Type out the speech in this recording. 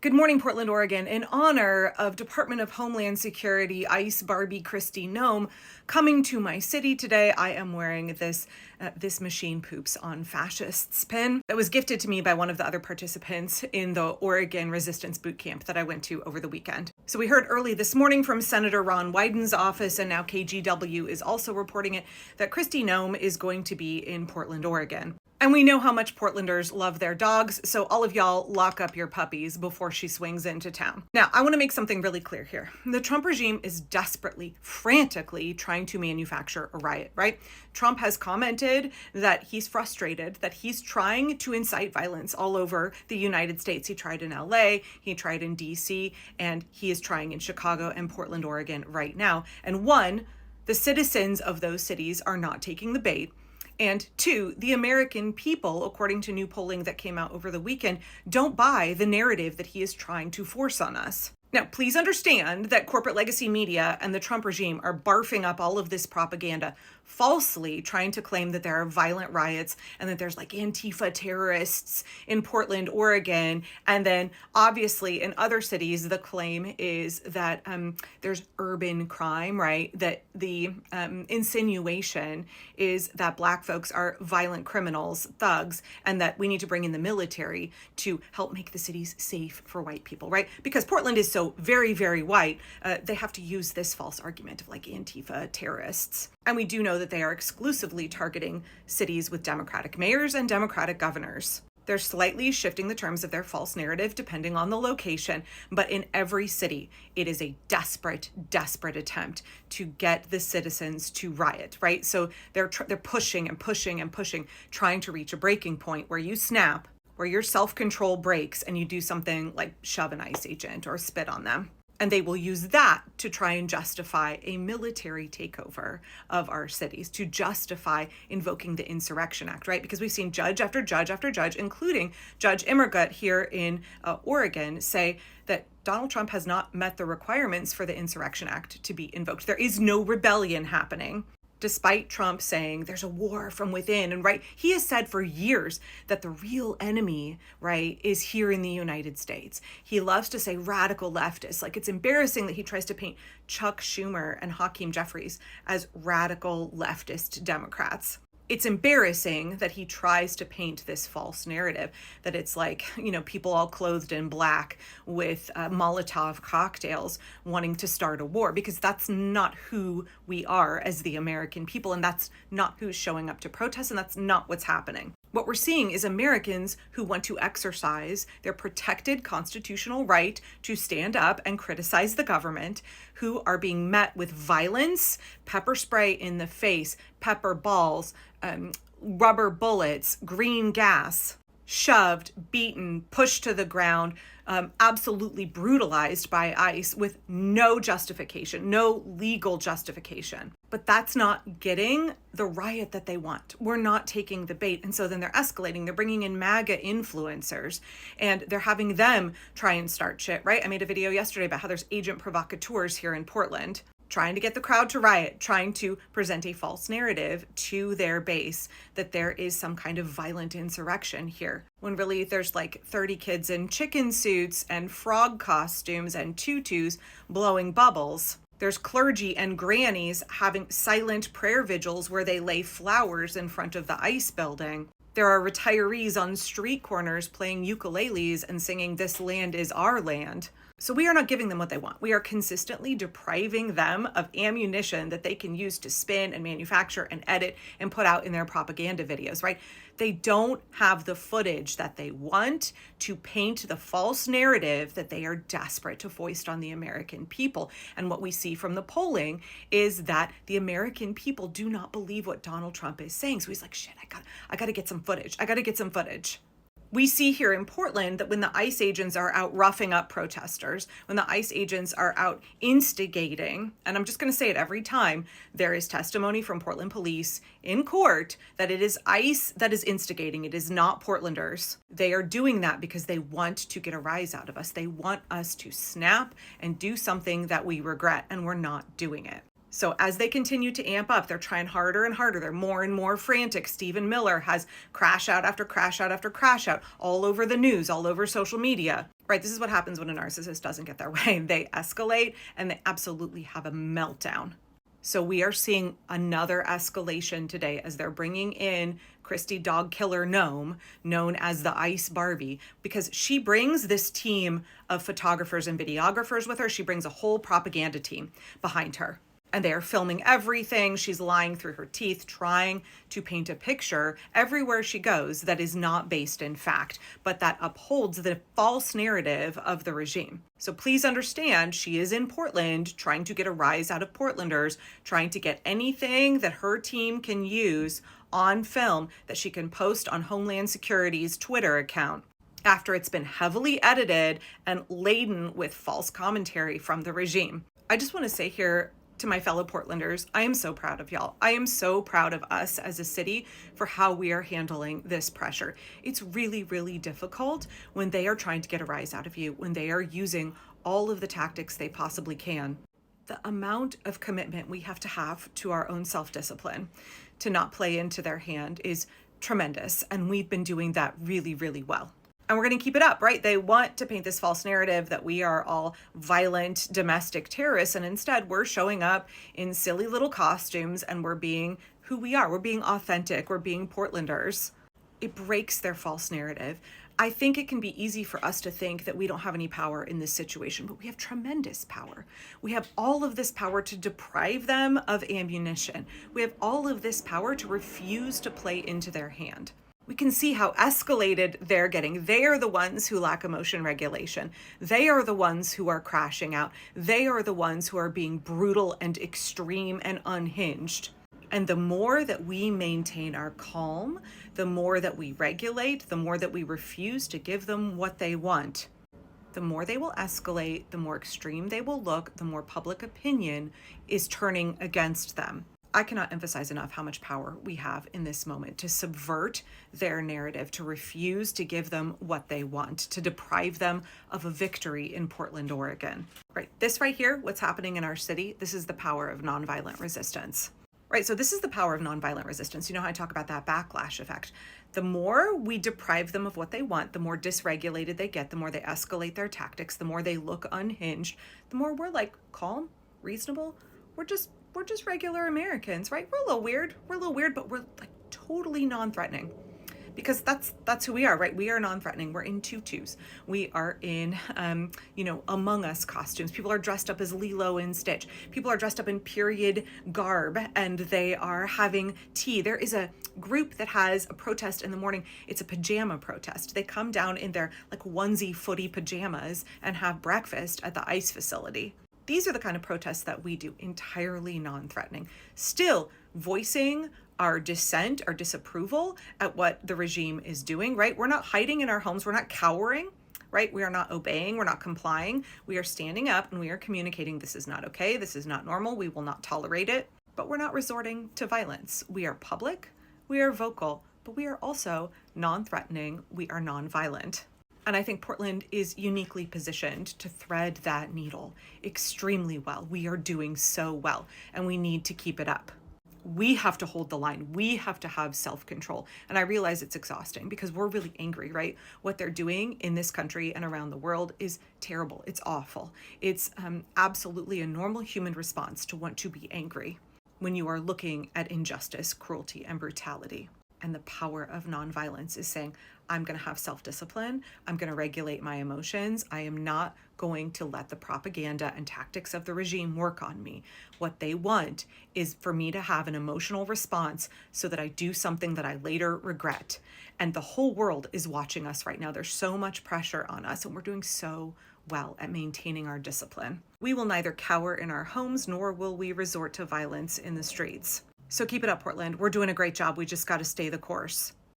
Good morning, Portland, Oregon. In honor of Department of Homeland Security ICE Barbie Kristi Noem coming to my city today, I am wearing this machine poops on fascists pin that was gifted to me by one of the other participants in the Oregon Resistance Boot Camp that I went to over the weekend. So we heard early this morning from Senator Ron Wyden's office, and now KGW is also reporting it, that Kristi Noem is going to be in Portland, Oregon. And we know how much Portlanders love their dogs, so all of y'all lock up your puppies before she swings into town. Now, I want to make something really clear here. The Trump regime is desperately, frantically trying to manufacture a riot, right? Trump has commented that he's frustrated, that he's trying to incite violence all over the United States. He tried in LA, he tried in DC, and he is trying in Chicago and Portland, Oregon right now. And one, the citizens of those cities are not taking the bait. And two, the American people, according to new polling that came out over the weekend, don't buy the narrative that he is trying to force on us. Now, please understand that corporate legacy media and the Trump regime are barfing up all of this propaganda, falsely trying to claim that there are violent riots and that there's like Antifa terrorists in Portland, Oregon. And then obviously in other cities, the claim is that there's urban crime, right? That the insinuation is that Black folks are violent criminals, thugs, and that we need to bring in the military to help make the cities safe for white people, right? Because Portland is so very, very white, they have to use this false argument of like Antifa terrorists. And we do know that they are exclusively targeting cities with Democratic mayors and Democratic governors. They're slightly shifting the terms of their false narrative depending on the location, but in every city, it is a desperate, desperate attempt to get the citizens to riot, right? So they're pushing and pushing and pushing, trying to reach a breaking point where you snap, where your self-control breaks and you do something like shove an ICE agent or spit on them. And they will use that to try and justify a military takeover of our cities, to justify invoking the Insurrection Act, right? Because we've seen judge after judge after judge, including Judge Immergut here in Oregon, say that Donald Trump has not met the requirements for the Insurrection Act to be invoked. There is no rebellion happening. Despite Trump saying there's a war from within, and right, he has said for years that the real enemy, right, is here in the United States. He loves to say radical leftists. Like, it's embarrassing that he tries to paint Chuck Schumer and Hakeem Jeffries as radical leftist Democrats. It's embarrassing that he tries to paint this false narrative that it's like, people all clothed in black with Molotov cocktails wanting to start a war, because that's not who we are as the American people. And that's not who's showing up to protest. And that's not what's happening. What we're seeing is Americans who want to exercise their protected constitutional right to stand up and criticize the government, who are being met with violence, pepper spray in the face, pepper balls, rubber bullets, green gas, shoved, beaten, pushed to the ground, absolutely brutalized by ICE with no justification, no legal justification. But that's not getting the riot that they want. We're not taking the bait. And so then they're escalating. They're bringing in MAGA influencers and they're having them try and start shit, right? I made a video yesterday about how there's agent provocateurs here in Portland, trying to get the crowd to riot, trying to present a false narrative to their base that there is some kind of violent insurrection here, when really there's like 30 kids in chicken suits and frog costumes and tutus blowing bubbles. There's clergy and grannies having silent prayer vigils where they lay flowers in front of the ICE building. There are retirees on street corners playing ukuleles and singing "This land is our land." So we are not giving them what they want. We are consistently depriving them of ammunition that they can use to spin and manufacture and edit and put out in their propaganda videos, right? They don't have the footage that they want to paint the false narrative that they are desperate to foist on the American people. And what we see from the polling is that the American people do not believe what Donald Trump is saying. So he's like, shit, I gotta get some footage. I gotta get some footage. We see here in Portland that when the ICE agents are out roughing up protesters, when the ICE agents are out instigating, and I'm just going to say it every time, there is testimony from Portland police in court that it is ICE that is instigating. It is not Portlanders. They are doing that because they want to get a rise out of us. They want us to snap and do something that we regret, and we're not doing it. So as they continue to amp up, they're trying harder and harder. They're more and more frantic. Stephen Miller has crash out after crash out after crash out all over the news, all over social media. Right, this is what happens when a narcissist doesn't get their way. They escalate and they absolutely have a meltdown. So we are seeing another escalation today as they're bringing in Kristi Dog Killer Noem, known as the Ice Barbie, because she brings this team of photographers and videographers with her. She brings a whole propaganda team behind her. And they are filming everything. She's lying through her teeth, trying to paint a picture everywhere she goes that is not based in fact, but that upholds the false narrative of the regime. So please understand, she is in Portland trying to get a rise out of Portlanders, trying to get anything that her team can use on film that she can post on Homeland Security's Twitter account after it's been heavily edited and laden with false commentary from the regime. I just want to say here, to my fellow Portlanders, I am so proud of y'all. I am so proud of us as a city for how we are handling this pressure. It's really, really difficult when they are trying to get a rise out of you, when they are using all of the tactics they possibly can. The amount of commitment we have to our own self-discipline to not play into their hand is tremendous. And we've been doing that really, really well. And we're going to keep it up, right? They want to paint this false narrative that we are all violent domestic terrorists. And instead, we're showing up in silly little costumes and we're being who we are. We're being authentic. We're being Portlanders. It breaks their false narrative. I think it can be easy for us to think that we don't have any power in this situation, but we have tremendous power. We have all of this power to deprive them of ammunition. We have all of this power to refuse to play into their hand. We can see how escalated they're getting. They are the ones who lack emotion regulation. They are the ones who are crashing out. They are the ones who are being brutal and extreme and unhinged. And the more that we maintain our calm, the more that we regulate, the more that we refuse to give them what they want, the more they will escalate, the more extreme they will look, the more public opinion is turning against them. I cannot emphasize enough how much power we have in this moment to subvert their narrative, to refuse to give them what they want, to deprive them of a victory in Portland, Oregon. Right, this right here, what's happening in our city, this is the power of nonviolent resistance. Right, so this is the power of nonviolent resistance. You know how I talk about that backlash effect. The more we deprive them of what they want, the more dysregulated they get, the more they escalate their tactics, the more they look unhinged, the more we're like calm, reasonable. We're just regular Americans, right? We're a little weird, but we're like totally non-threatening because that's who we are, right? We are non-threatening. We're in tutus. We are in, Among Us costumes. People are dressed up as Lilo and Stitch. People are dressed up in period garb and they are having tea. There is a group that has a protest in the morning. It's a pajama protest. They come down in their like onesie footy pajamas and have breakfast at the ICE facility. These are the kind of protests that we do, entirely non-threatening. Still voicing our dissent, our disapproval at what the regime is doing, right? We're not hiding in our homes. We're not cowering, right? We are not obeying. We're not complying. We are standing up and we are communicating this is not okay. This is not normal. We will not tolerate it. But we're not resorting to violence. We are public. We are vocal. But we are also non-threatening. We are non-violent. And I think Portland is uniquely positioned to thread that needle extremely well. We are doing so well, and we need to keep it up. We have to hold the line. We have to have self-control. And I realize it's exhausting because we're really angry, right? What they're doing in this country and around the world is terrible. It's awful. It's absolutely a normal human response to want to be angry when you are looking at injustice, cruelty, and brutality. And the power of nonviolence is saying, I'm going to have self-discipline. I'm going to regulate my emotions. I am not going to let the propaganda and tactics of the regime work on me. What they want is for me to have an emotional response so that I do something that I later regret. And the whole world is watching us right now. There's so much pressure on us, and we're doing so well at maintaining our discipline. We will neither cower in our homes, nor will we resort to violence in the streets. So keep it up, Portland. We're doing a great job. We just got to stay the course.